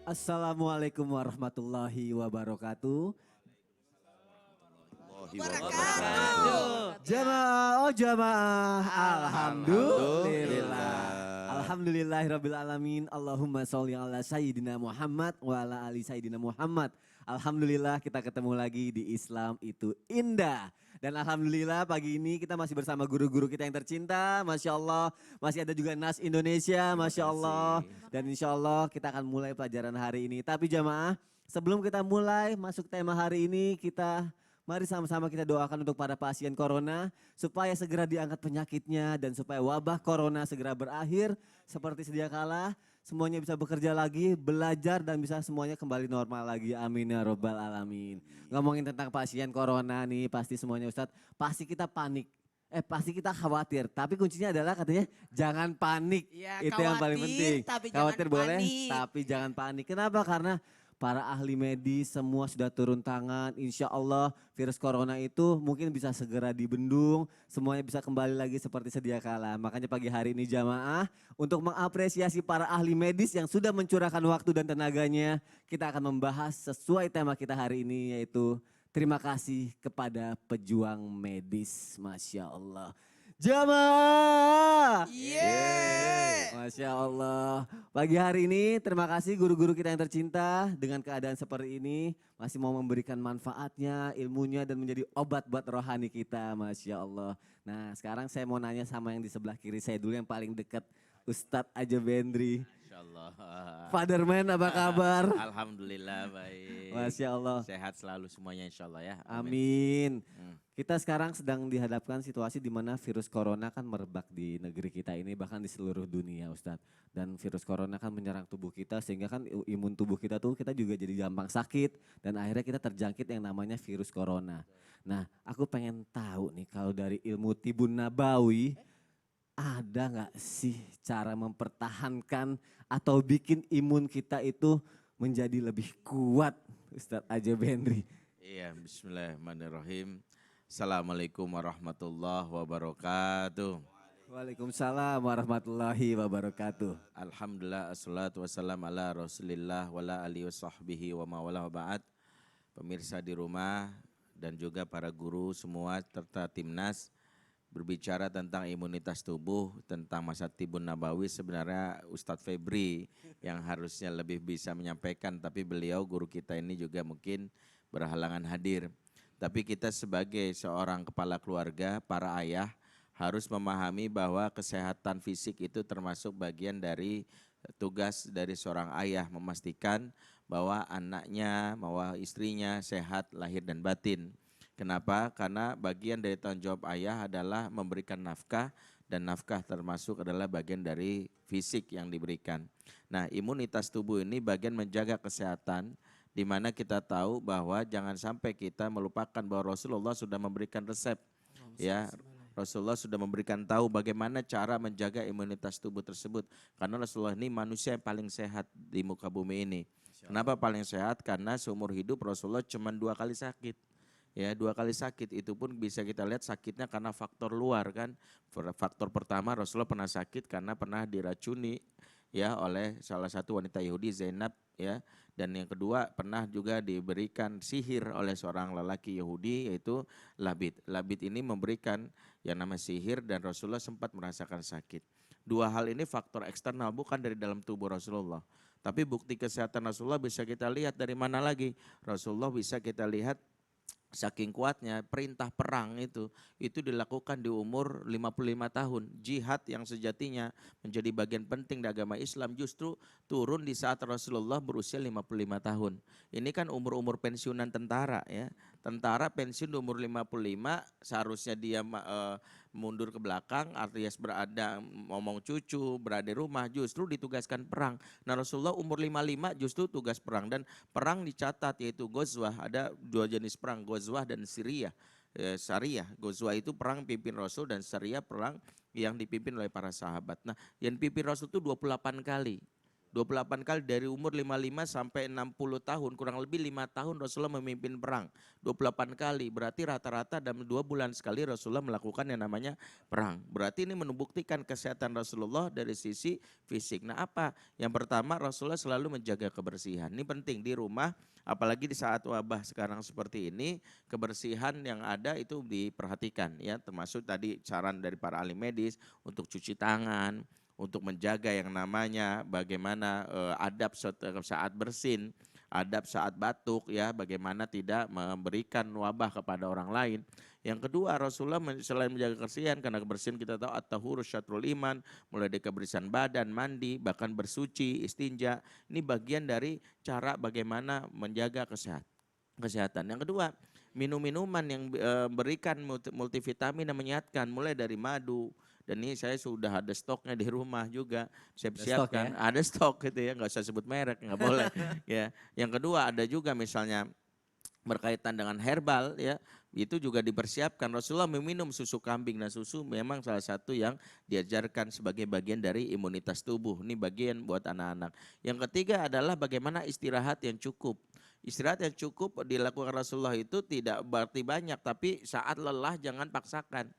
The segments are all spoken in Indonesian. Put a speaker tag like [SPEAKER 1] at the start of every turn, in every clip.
[SPEAKER 1] Assalamualaikum warahmatullahi wabarakatuh.
[SPEAKER 2] Wabarakatuh.
[SPEAKER 1] Jamaah, oh jamaah, alhamdulillah.
[SPEAKER 2] Alhamdulillah.
[SPEAKER 1] Alhamdulillahirabbil alamin. Allahumma sholli ala sayyidina Muhammad wa ala ali sayyidina Muhammad. Alhamdulillah kita ketemu lagi di Islam itu indah. Dan alhamdulillah pagi ini kita masih bersama guru-guru kita yang tercinta. Masya Allah. Masih ada juga Nas Indonesia. Masya Allah. Dan insya Allah kita akan mulai pelajaran hari ini. Tapi jamaah, sebelum kita mulai masuk tema hari ini, mari sama-sama kita doakan untuk para pasien corona supaya segera diangkat penyakitnya dan supaya wabah corona segera berakhir seperti sedia kala. Semuanya bisa bekerja lagi, belajar dan bisa semuanya kembali normal lagi. Amin ya robbal alamin. Ngomongin tentang pasien corona nih pasti semuanya Ustadz, pasti kita panik. Pasti kita khawatir, tapi kuncinya adalah katanya jangan panik.
[SPEAKER 3] Ya,
[SPEAKER 1] Itu yang paling penting.
[SPEAKER 3] tapi
[SPEAKER 1] Khawatir
[SPEAKER 3] jangan
[SPEAKER 1] boleh,
[SPEAKER 3] panik.
[SPEAKER 1] tapi jangan panik. Kenapa? Karena para ahli medis semua sudah turun tangan. Insya Allah virus corona itu mungkin bisa segera dibendung. Semuanya bisa kembali lagi seperti sedia kala. Makanya pagi hari ini jamaah untuk mengapresiasi para ahli medis yang sudah mencurahkan waktu dan tenaganya. Kita akan membahas sesuai tema kita hari ini yaitu terima kasih kepada pejuang medis. Masya Allah. Jamaah. Masya Allah. Pagi hari ini terima kasih guru-guru kita yang tercinta dengan keadaan seperti ini. Masih mau memberikan manfaatnya, ilmunya dan menjadi obat buat rohani kita. Masya Allah. Nah sekarang saya mau nanya sama yang di sebelah kiri saya dulu yang paling dekat. Ustadz Aja Bendri.
[SPEAKER 2] Masya Allah.
[SPEAKER 1] Fatherman apa kabar?
[SPEAKER 2] Alhamdulillah baik.
[SPEAKER 1] Masya Allah.
[SPEAKER 2] Sehat selalu semuanya insya Allah ya.
[SPEAKER 1] Amin. Kita sekarang sedang dihadapkan situasi di mana virus corona kan merebak di negeri kita ini bahkan di seluruh dunia Ustadz. Dan virus corona kan menyerang tubuh kita sehingga kan imun tubuh kita tuh kita juga jadi gampang sakit. Dan akhirnya kita terjangkit yang namanya virus corona. Nah aku pengen tahu nih kalau dari ilmu Tibun Nabawi ada nggak sih cara mempertahankan atau bikin imun kita itu menjadi lebih kuat Ustadz Aja Bendri?
[SPEAKER 2] Iya bismillahirrahmanirrahim. Assalamualaikum warahmatullahi wabarakatuh.
[SPEAKER 1] Waalaikumsalam warahmatullahi wabarakatuh.
[SPEAKER 2] Alhamdulillah assalatu wassalam ala rasulillah wala alihi wasahbihi wa mawala wa ba'd. Pemirsa di rumah dan juga para guru semua serta timnas. Berbicara tentang imunitas tubuh, tentang masa Tibun Nabawi sebenarnya Ustadz Febri yang harusnya lebih bisa menyampaikan. Tapi beliau guru kita ini juga mungkin berhalangan hadir. Tapi kita sebagai seorang kepala keluarga, para ayah harus memahami bahwa kesehatan fisik itu termasuk bagian dari tugas dari seorang ayah. Memastikan bahwa anaknya, bahwa istrinya sehat lahir dan batin. Kenapa? Karena bagian dari tanggung jawab ayah adalah memberikan nafkah dan nafkah termasuk adalah bagian dari fisik yang diberikan. Nah imunitas tubuh ini bagian menjaga kesehatan di mana kita tahu bahwa jangan sampai kita melupakan bahwa Rasulullah sudah memberikan resep. Ya, Rasulullah sudah memberikan tahu bagaimana cara menjaga imunitas tubuh tersebut. Karena Rasulullah ini manusia yang paling sehat di muka bumi ini. Kenapa paling sehat? Karena seumur hidup Rasulullah cuma 2 kali sakit. Ya 2 kali sakit itu pun bisa kita lihat sakitnya karena faktor luar kan. Faktor pertama Rasulullah pernah sakit karena pernah diracuni ya oleh salah satu wanita Yahudi Zainab ya. Dan yang kedua pernah juga diberikan sihir oleh seorang lelaki Yahudi yaitu Labid. Labid ini memberikan yang namanya sihir dan Rasulullah sempat merasakan sakit. 2 hal ini faktor eksternal bukan dari dalam tubuh Rasulullah. Tapi bukti kesehatan Rasulullah bisa kita lihat dari mana lagi? Rasulullah bisa kita lihat saking kuatnya perintah perang itu dilakukan di umur 55 tahun. Jihad yang sejatinya menjadi bagian penting dari agama Islam justru turun di saat Rasulullah berusia 55 tahun. Ini kan umur-umur pensiunan tentara ya. Tentara pensiun di umur 55 seharusnya dia mundur ke belakang alias berada ngomong cucu, berada di rumah justru ditugaskan perang. Nah Rasulullah umur 55 justru tugas perang dan perang dicatat yaitu Ghazwah, ada 2 jenis perang, Ghazwah dan Syariah. Ghazwah itu perang pimpin Rasul dan Syariah perang yang dipimpin oleh para sahabat. Nah yang dipimpin Rasul itu 28 kali. 28 kali dari umur 55 sampai 60 tahun, kurang lebih 5 tahun Rasulullah memimpin perang. 28 kali, berarti rata-rata dalam 2 bulan sekali Rasulullah melakukan yang namanya perang. Berarti ini membuktikan kesehatan Rasulullah dari sisi fisik. Nah apa? Yang pertama Rasulullah selalu menjaga kebersihan. Ini penting di rumah, apalagi di saat wabah sekarang seperti ini, kebersihan yang ada itu diperhatikan ya, termasuk tadi saran dari para ahli medis untuk cuci tangan, untuk menjaga yang namanya bagaimana adab saat bersin, adab saat batuk ya, bagaimana tidak memberikan wabah kepada orang lain. Yang kedua Rasulullah selain menjaga kebersihan, karena kebersihan kita tahu at-tahuru syatrul iman, mulai dari kebersihan badan, mandi, bahkan bersuci, istinja. Ini bagian dari cara bagaimana menjaga kesehatan. Yang kedua, minum-minuman yang berikan multivitamin dan menyehatkan, mulai dari madu. Dan ini saya sudah ada stoknya di rumah juga, saya siapkan. Ada stok gitu ya, nggak usah sebut merek, nggak boleh. Ya. Yang kedua ada juga misalnya berkaitan dengan herbal ya, itu juga dipersiapkan. Rasulullah meminum susu kambing, dan susu memang salah satu yang diajarkan sebagai bagian dari imunitas tubuh. Ini bagian buat anak-anak. Yang ketiga adalah bagaimana istirahat yang cukup. Istirahat yang cukup dilakukan Rasulullah itu tidak berarti banyak, tapi saat lelah jangan paksakan.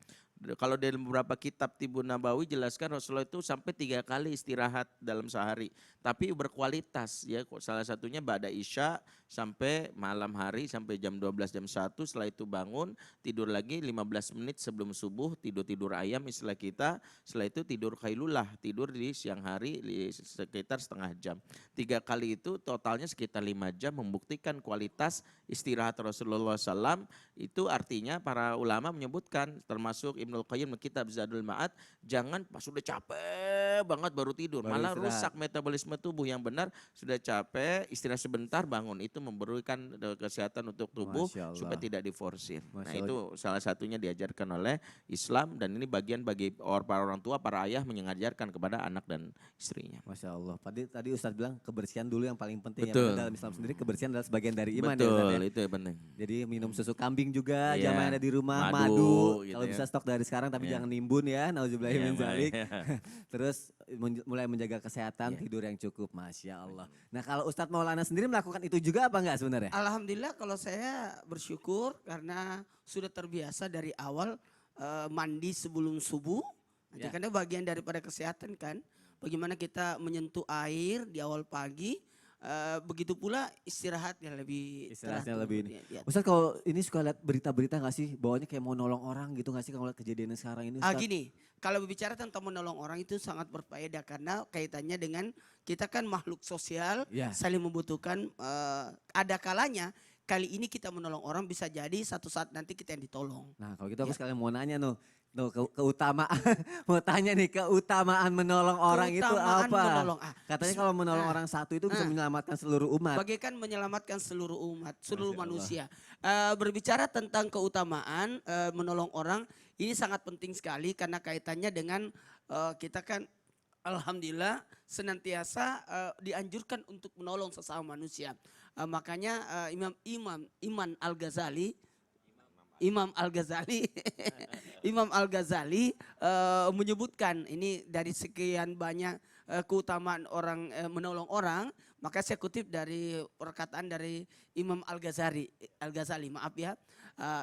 [SPEAKER 2] Kalau dari beberapa kitab Tibun Nabawi jelaskan Rasulullah itu sampai 3 kali istirahat dalam sehari. Tapi berkualitas ya, salah satunya ba'da isya sampai malam hari sampai jam 12 jam 1, setelah itu bangun tidur lagi 15 menit sebelum subuh, tidur ayam istilah kita, setelah itu tidur khailulah, tidur di siang hari sekitar setengah jam. 3 kali itu totalnya sekitar 5 jam, membuktikan kualitas istirahat Rasulullah SAW. Itu artinya para ulama menyebutkan, termasuk Ibnul Qayyim kitab Zadul Ma'ad, jangan pas sudah capek banget baru tidur, malah rusak metabolisme tubuh. Yang benar sudah capek istirahat sebentar bangun, itu memberikan kesehatan untuk tubuh supaya tidak diforsir. Nah itu salah satunya diajarkan oleh Islam, dan ini bagian bagi para orang tua, para ayah mengajarkan kepada anak dan istrinya.
[SPEAKER 1] Masya Allah. Tadi Ustadz bilang kebersihan dulu yang paling penting.
[SPEAKER 2] Betul.
[SPEAKER 1] Yang dalam Islam sendiri kebersihan adalah sebagian dari iman.
[SPEAKER 2] Betul,
[SPEAKER 1] ya,
[SPEAKER 2] itu yang penting.
[SPEAKER 1] Jadi minum susu kambing juga, jangan ada di rumah,
[SPEAKER 2] madu
[SPEAKER 1] madu
[SPEAKER 2] gitu
[SPEAKER 1] kalau
[SPEAKER 2] ya.
[SPEAKER 1] bisa stok dari sekarang, tapi jangan nimbun ya, nauzubillahi min dzalik.
[SPEAKER 2] Ya.
[SPEAKER 1] Terus mulai menjaga kesehatan, tidur yang cukup, Masya Allah. Nah kalau Ustadz Maulana sendiri melakukan itu juga apa enggak sebenarnya?
[SPEAKER 3] Alhamdulillah kalau saya bersyukur karena sudah terbiasa dari awal mandi sebelum subuh. Karena bagian daripada kesehatan kan. Bagaimana kita menyentuh air di awal pagi. Begitu pula istirahatnya lebih
[SPEAKER 1] Istirahatnya
[SPEAKER 3] teratur.
[SPEAKER 1] lebih ini.
[SPEAKER 3] Ya.
[SPEAKER 1] Ustadz kalau ini suka lihat berita-berita gak sih? Bawanya kayak mau nolong orang gitu gak sih kalau lihat kejadian sekarang ini? Ustadz?
[SPEAKER 3] Gini, kalau berbicara tentang menolong orang itu sangat berfaedah karena kaitannya dengan kita kan makhluk sosial, saling membutuhkan. Ada kalanya kali ini kita menolong orang, bisa jadi satu saat nanti kita yang ditolong.
[SPEAKER 1] Nah kalau gitu aku sekalian mau nanya keutamaan, mau tanya nih, keutamaan menolong orang itu apa?
[SPEAKER 3] Menolong.
[SPEAKER 1] Katanya kalau menolong orang satu itu bisa menyelamatkan seluruh umat.
[SPEAKER 3] Bagaikan menyelamatkan seluruh umat, seluruh manusia. Berbicara tentang keutamaan menolong orang, ini sangat penting sekali karena kaitannya dengan kita kan alhamdulillah senantiasa dianjurkan untuk menolong sesama manusia. Makanya Imam Al-Ghazali Imam Al-Ghazali menyebutkan ini dari sekian banyak keutamaan orang menolong orang, maka saya kutip dari perkataan dari Imam Al-Ghazali, maaf ya.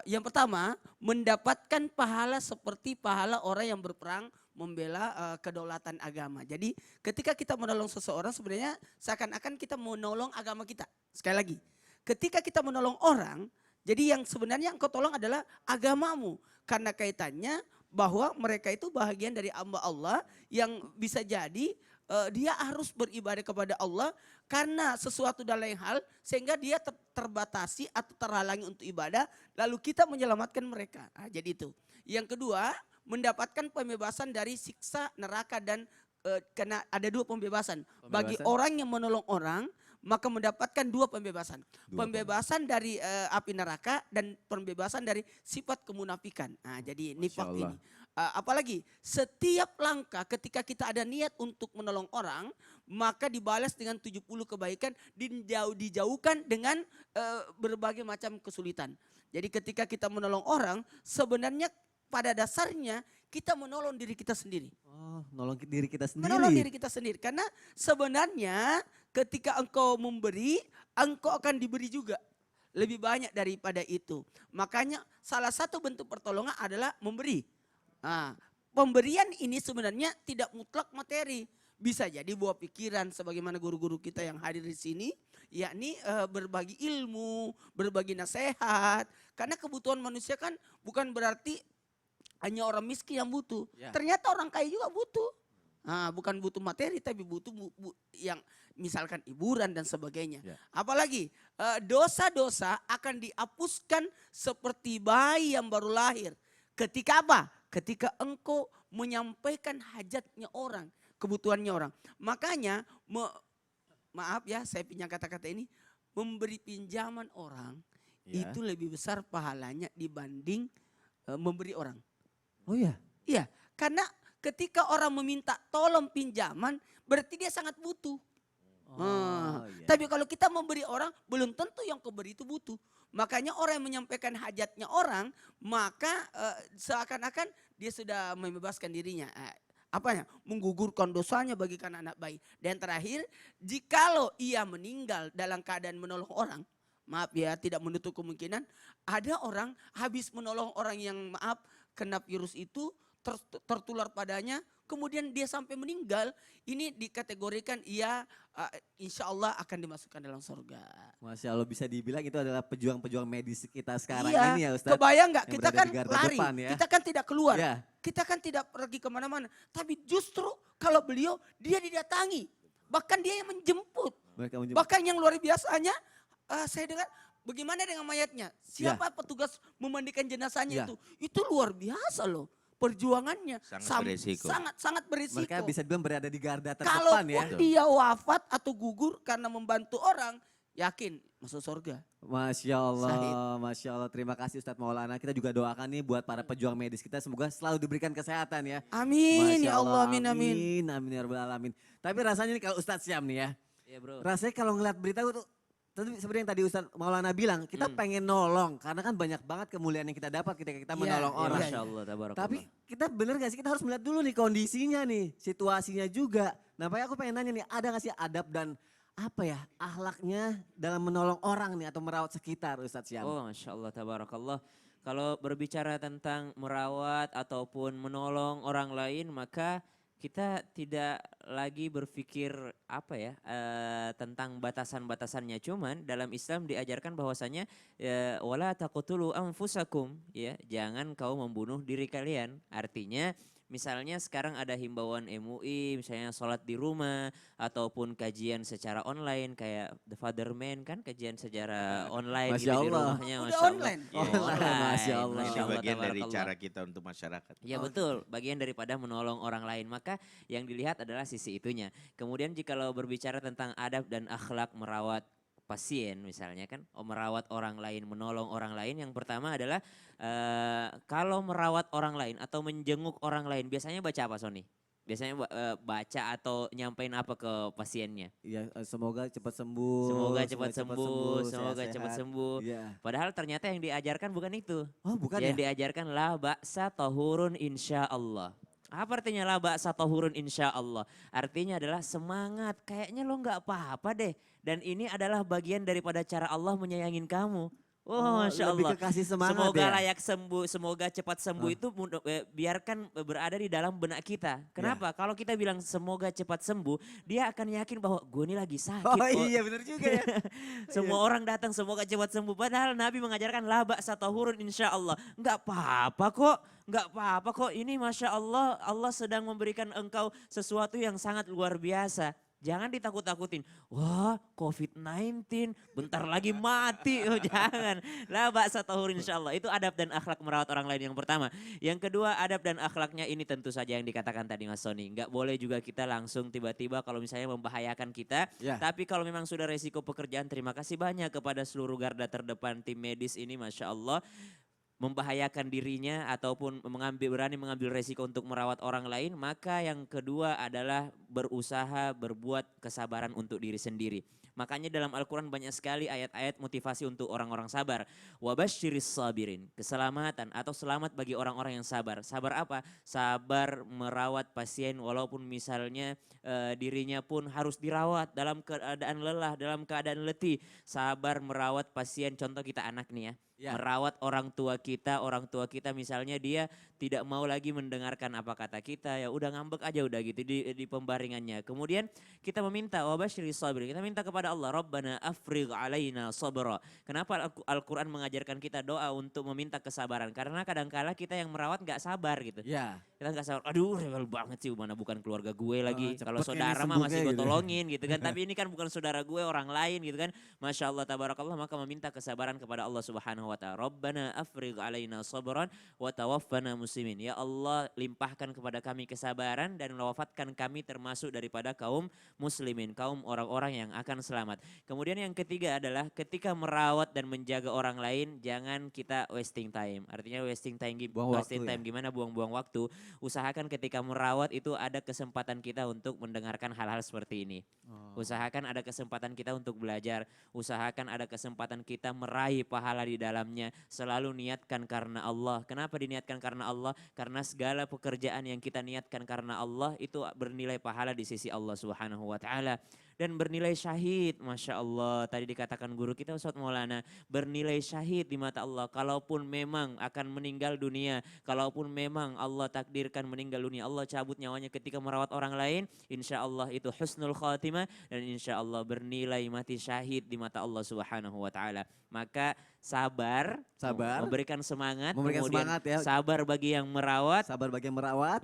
[SPEAKER 3] Yang pertama, mendapatkan pahala seperti pahala orang yang berperang membela kedaulatan agama. Jadi ketika kita menolong seseorang sebenarnya seakan-akan kita menolong agama kita. Sekali lagi, ketika kita menolong orang, jadi yang sebenarnya engkau tolong adalah agamamu. Karena kaitannya bahwa mereka itu bahagian dari hamba Allah yang bisa jadi dia harus beribadah kepada Allah karena sesuatu dan lain hal sehingga dia terbatasi atau terhalangi untuk ibadah, lalu kita menyelamatkan mereka. Jadi itu. Yang kedua, mendapatkan pembebasan dari siksa neraka dan karena ada 2 pembebasan. Bagi orang yang menolong orang, maka mendapatkan 2 pembebasan. Pembebasan dari api neraka dan pembebasan dari sifat kemunafikan. Jadi nifak ini. Apalagi setiap langkah ketika kita ada niat untuk menolong orang, maka dibalas dengan 70 kebaikan, dijauhkan dengan berbagai macam kesulitan. Jadi ketika kita menolong orang, sebenarnya pada dasarnya kita menolong diri kita sendiri.
[SPEAKER 1] Oh, nolong diri kita sendiri.
[SPEAKER 3] Menolong diri kita sendiri. Karena sebenarnya ketika engkau memberi, engkau akan diberi juga. Lebih banyak daripada itu. Makanya salah satu bentuk pertolongan adalah memberi. Nah, pemberian ini sebenarnya tidak mutlak materi. Bisa jadi buah pikiran sebagaimana guru-guru kita yang hadir di sini. Yakni berbagi ilmu, berbagi nasihat. Karena kebutuhan manusia kan bukan berarti hanya orang miskin yang butuh.
[SPEAKER 1] Ya.
[SPEAKER 3] Ternyata orang kaya juga butuh. Nah, bukan butuh materi tapi butuh yang misalkan hiburan dan sebagainya.
[SPEAKER 1] Ya.
[SPEAKER 3] Apalagi dosa-dosa akan dihapuskan seperti bayi yang baru lahir. Ketika apa? Ketika engkau menyampaikan hajatnya orang, kebutuhannya orang. Makanya maaf ya saya pinjam kata-kata ini, memberi pinjaman orang
[SPEAKER 1] Ya.
[SPEAKER 3] itu lebih besar pahalanya dibanding memberi orang.
[SPEAKER 1] Oh iya.
[SPEAKER 3] Iya, karena ketika orang meminta tolong pinjaman, berarti dia sangat butuh.
[SPEAKER 1] Oh, iya.
[SPEAKER 3] Tapi kalau kita memberi orang, belum tentu yang kau beri itu butuh. Makanya orang yang menyampaikan hajatnya orang, maka seakan-akan dia sudah membebaskan dirinya. Apanya? Menggugurkan dosanya bagikan anak bayi. Dan terakhir, jikalau ia meninggal dalam keadaan menolong orang, maaf ya, tidak menutup kemungkinan ada orang habis menolong orang yang maaf kena virus itu tertular padanya, kemudian dia sampai meninggal. Ini dikategorikan ia insya Allah akan dimasukkan dalam surga.
[SPEAKER 1] Masya Allah, bisa dibilang itu adalah pejuang-pejuang medis kita sekarang
[SPEAKER 3] Iya,
[SPEAKER 1] ini ya Ustaz.
[SPEAKER 3] kebayang nggak?
[SPEAKER 1] yang
[SPEAKER 3] Kita
[SPEAKER 1] berada
[SPEAKER 3] kan
[SPEAKER 1] di garda
[SPEAKER 3] lari,
[SPEAKER 1] depan ya.
[SPEAKER 3] kita kan tidak keluar,
[SPEAKER 1] Ya.
[SPEAKER 3] kita kan tidak pergi kemana-mana. Tapi justru kalau beliau dia didatangi, bahkan dia yang menjemput.
[SPEAKER 1] Mereka menjemput.
[SPEAKER 3] Bahkan yang luar biasanya, saya dengar bagaimana dengan mayatnya? Siapa petugas memandikan jenazahnya
[SPEAKER 1] Ya.
[SPEAKER 3] Itu luar biasa loh perjuangannya.
[SPEAKER 2] Sangat berisiko.
[SPEAKER 3] Sangat berisiko.
[SPEAKER 1] Mereka bisa dibilang berada di garda
[SPEAKER 3] Kalaupun
[SPEAKER 1] terdepan ya.
[SPEAKER 3] dia wafat atau gugur karena membantu orang, yakin masuk surga.
[SPEAKER 1] Masya
[SPEAKER 3] Sahid.
[SPEAKER 1] Allah, Masya Allah. Terima kasih Ustadz Maulana. Kita juga doakan nih buat para pejuang medis kita. Semoga selalu diberikan kesehatan ya.
[SPEAKER 3] Amin
[SPEAKER 1] Masya
[SPEAKER 3] ya Allah, amin amin.
[SPEAKER 1] Amin, amin ya Rabbal Alamin. Tapi rasanya nih kalau Ustadz Syam nih ya.
[SPEAKER 4] Iya bro.
[SPEAKER 1] Rasanya kalau ngeliat berita itu, seperti yang tadi Ustadz Maulana bilang, kita pengen nolong. Karena kan banyak banget kemuliaan yang kita dapat ketika kita
[SPEAKER 3] Iya,
[SPEAKER 1] menolong
[SPEAKER 3] iya,
[SPEAKER 1] orang.
[SPEAKER 4] Masya Allah, tabarakallah.
[SPEAKER 1] Tapi kita bener gak sih, kita harus melihat dulu nih kondisinya nih, situasinya juga. Nah makanya aku pengen nanya nih, ada gak sih adab dan apa ya, akhlaknya dalam menolong orang nih atau merawat sekitar Ustadz Syam?
[SPEAKER 4] Oh Masya Allah, tabarakallah. Kalau berbicara tentang merawat ataupun menolong orang lain, maka kita tidak lagi berpikir apa ya tentang batasan-batasannya. Cuman dalam Islam diajarkan bahwasanya wala taqtulu anfusakum, ya, jangan kau membunuh diri kalian. Artinya misalnya sekarang ada himbauan MUI, misalnya sholat di rumah ataupun kajian secara online kayak The Father Man kan, kajian secara online
[SPEAKER 1] Masya
[SPEAKER 4] gitu di
[SPEAKER 1] Allah.
[SPEAKER 4] rumahnya.
[SPEAKER 3] Udah
[SPEAKER 4] Masya Allah.
[SPEAKER 3] online?
[SPEAKER 4] Iya,
[SPEAKER 1] Online, Masya Allah.
[SPEAKER 2] Ini
[SPEAKER 4] Masya Allah,
[SPEAKER 2] bagian dari
[SPEAKER 4] tabarakallah.
[SPEAKER 2] cara kita untuk masyarakat.
[SPEAKER 4] Ya betul, bagian daripada menolong orang lain. Maka yang dilihat adalah sisi itunya. Kemudian jikalau berbicara tentang adab dan akhlak merawat pasien misalnya kan, merawat orang lain, menolong orang lain. Yang pertama adalah kalau merawat orang lain atau menjenguk orang lain, biasanya baca apa Sony? Biasanya baca atau nyampein apa ke pasiennya?
[SPEAKER 1] Ya semoga cepat sembuh.
[SPEAKER 4] Semoga cepat sembuh, semoga
[SPEAKER 1] sehat-sehat.
[SPEAKER 4] cepat sembuh.
[SPEAKER 1] Iya.
[SPEAKER 4] Padahal ternyata yang diajarkan bukan itu.
[SPEAKER 1] Oh bukan
[SPEAKER 4] Yang
[SPEAKER 1] ya?
[SPEAKER 4] diajarkan la ba'sa tahurun insya Allah. Apa artinya la ba'sa tahurun insya Allah? Artinya adalah semangat, kayaknya lo nggak apa-apa deh. Dan ini adalah bagian daripada cara Allah menyayangin kamu.
[SPEAKER 1] Oh,
[SPEAKER 4] Masya
[SPEAKER 1] lebih
[SPEAKER 4] Allah.
[SPEAKER 1] ke kasih semangat
[SPEAKER 4] Semoga
[SPEAKER 1] ya?
[SPEAKER 4] layak sembuh, semoga cepat sembuh itu biarkan berada di dalam benak kita. Kenapa? Kalau kita bilang semoga cepat sembuh, dia akan yakin bahwa gue ini lagi sakit.
[SPEAKER 1] Oh
[SPEAKER 4] kok."
[SPEAKER 1] iya benar juga ya.
[SPEAKER 4] Semua orang datang semoga cepat sembuh. Padahal Nabi mengajarkan laba satahurun insya Allah. Enggak apa-apa kok. Enggak apa-apa kok. Ini Masya Allah, Allah sedang memberikan engkau sesuatu yang sangat luar biasa. Jangan ditakut-takutin. Wah COVID-19 bentar lagi mati. Oh jangan. La ba'sa tahur insya Allah. Itu adab dan akhlak merawat orang lain yang pertama. Yang kedua adab dan akhlaknya ini tentu saja yang dikatakan tadi Mas Sony. Enggak boleh juga kita langsung tiba-tiba kalau misalnya membahayakan kita.
[SPEAKER 1] Ya.
[SPEAKER 4] Tapi kalau memang sudah resiko pekerjaan, terima kasih banyak kepada seluruh garda terdepan tim medis ini, Masya Allah. membahayakan dirinya ataupun berani mengambil resiko untuk merawat orang lain, maka yang kedua adalah berusaha berbuat kesabaran untuk diri sendiri. Makanya dalam Al-Quran banyak sekali ayat-ayat motivasi untuk orang-orang sabar. Wabashiris sabirin, keselamatan atau selamat bagi orang-orang yang sabar. Sabar apa? Sabar merawat pasien walaupun misalnya dirinya pun harus dirawat dalam keadaan lelah, dalam keadaan letih. Sabar merawat pasien, contoh kita anak nih ya.
[SPEAKER 1] Ya.
[SPEAKER 4] Merawat orang tua kita misalnya dia tidak mau lagi mendengarkan apa kata kita, ya udah ngambek aja udah gitu di pembaringannya. Kemudian kita meminta wabasyiris sabirin, kita minta kepada Allah, Rabbana afrigh alaina sabra. Kenapa Al-Quran mengajarkan kita doa untuk meminta kesabaran? Karena kadangkala kita yang merawat gak sabar gitu.
[SPEAKER 1] Ya.
[SPEAKER 4] Kita gak sabar, aduh rewel banget sih, mana bukan keluarga gue lagi.
[SPEAKER 1] Cepet
[SPEAKER 4] Kalau
[SPEAKER 1] ini
[SPEAKER 4] saudara mah masih
[SPEAKER 1] sembuhnya
[SPEAKER 4] gue
[SPEAKER 1] gitu.
[SPEAKER 4] tolongin gitu kan. Tapi ini kan bukan saudara gue, orang lain gitu kan. Masya Allah tabarakallah, maka meminta kesabaran kepada Allah Subhanahu wa ta'ala. Rabbana afrigh alaina sabran wa tawaffana muslimin. Ya Allah, limpahkan kepada kami kesabaran dan wafatkan kami termasuk daripada kaum muslimin, kaum orang-orang yang akan selamat. Kemudian yang ketiga adalah ketika merawat dan menjaga orang lain, jangan kita wasting time. Artinya wasting time, gimana buang-buang waktu. Usahakan ketika merawat itu ada kesempatan kita untuk mendengarkan hal-hal seperti ini. Usahakan ada kesempatan kita untuk belajar. Usahakan ada kesempatan kita meraih pahala di dalamnya. Selalu niatkan karena Allah. Kenapa diniatkan karena Allah? Karena segala pekerjaan yang kita niatkan karena Allah itu bernilai pahala di sisi Allah Subhanahu wa ta'ala. Dan bernilai syahid, Masya Allah. Tadi dikatakan guru kita Ustadz Maulana, bernilai syahid di mata Allah. Kalaupun memang akan meninggal dunia, kalaupun memang Allah takdirkan meninggal dunia, Allah cabut nyawanya ketika merawat orang lain, insya Allah itu husnul khatimah dan insya Allah bernilai mati syahid di mata Allah Subhanahu wa ta'ala. Maka sabar, memberikan semangat, kemudian
[SPEAKER 1] semangat ya.
[SPEAKER 4] sabar bagi yang merawat,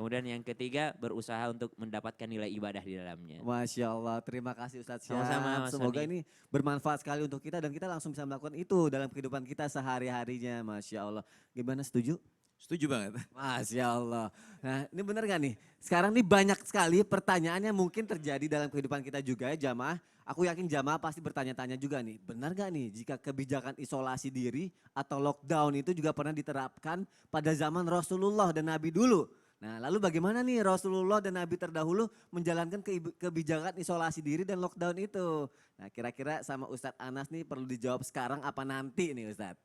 [SPEAKER 1] Kemudian
[SPEAKER 4] yang ketiga berusaha untuk mendapatkan nilai ibadah di dalamnya.
[SPEAKER 1] Masya Allah, terima kasih Ustadz Syam.
[SPEAKER 4] Sama-sama, Mas
[SPEAKER 1] Semoga
[SPEAKER 4] Soni.
[SPEAKER 1] ini bermanfaat sekali untuk kita dan kita langsung bisa melakukan itu dalam kehidupan kita sehari-harinya. Masya Allah. Gimana, setuju?
[SPEAKER 2] Setuju banget.
[SPEAKER 1] Masya Allah. Nah ini benar gak nih? Sekarang nih banyak sekali pertanyaan yang mungkin terjadi dalam kehidupan kita juga ya jamaah. Aku yakin jamaah pasti bertanya-tanya juga nih. Benar gak nih jika kebijakan isolasi diri atau lockdown itu juga pernah diterapkan pada zaman Rasulullah dan Nabi dulu? Nah lalu bagaimana nih Rasulullah dan Nabi terdahulu menjalankan kebijakan isolasi diri dan lockdown itu? Nah kira-kira sama Ustadz Anas nih perlu dijawab sekarang apa nanti nih Ustadz?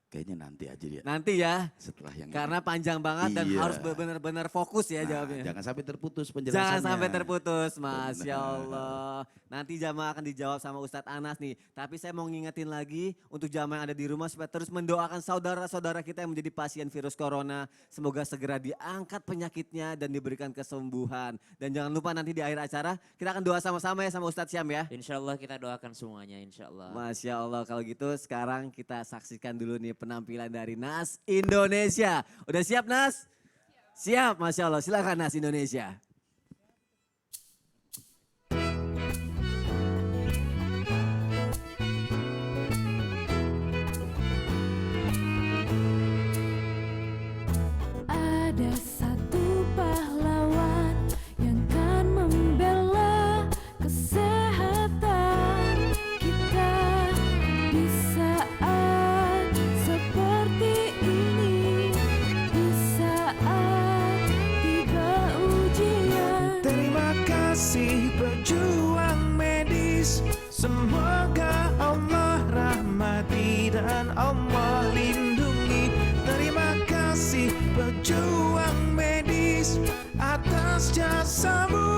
[SPEAKER 2] Kayaknya nanti aja dia.
[SPEAKER 1] Nanti ya,
[SPEAKER 2] Setelah yang
[SPEAKER 1] karena panjang banget dan
[SPEAKER 2] Iya.
[SPEAKER 1] harus benar-benar fokus ya jawabnya.
[SPEAKER 2] Jangan sampai terputus penjelasannya.
[SPEAKER 1] Jangan sampai terputus, Masya
[SPEAKER 2] Benar.
[SPEAKER 1] Allah. Nanti jamaah akan dijawab sama Ustadz Anas nih. Tapi saya mau ngingetin lagi untuk jamaah yang ada di rumah supaya terus mendoakan saudara-saudara kita yang menjadi pasien virus corona. Semoga segera diangkat penyakitnya dan diberikan kesembuhan. Dan jangan lupa nanti di akhir acara kita akan doa sama-sama ya sama Ustadz Syam ya.
[SPEAKER 4] Insya Allah kita doakan semuanya, insya Allah.
[SPEAKER 1] Masya Allah, kalau gitu sekarang kita saksikan dulu nih penampilan dari Nas Indonesia. Udah siap Nas? Siap, Masya Allah. Silakan Nas Indonesia.
[SPEAKER 5] Ada satu pahlawan yang kan membela kesehatan kita di saat seperti ini, di saat tiba ujian.
[SPEAKER 6] Terima kasih pejuang medis. Semoga Allah rahmati dan Allah lindungi. Terima kasih pejuang medis atas jasamu.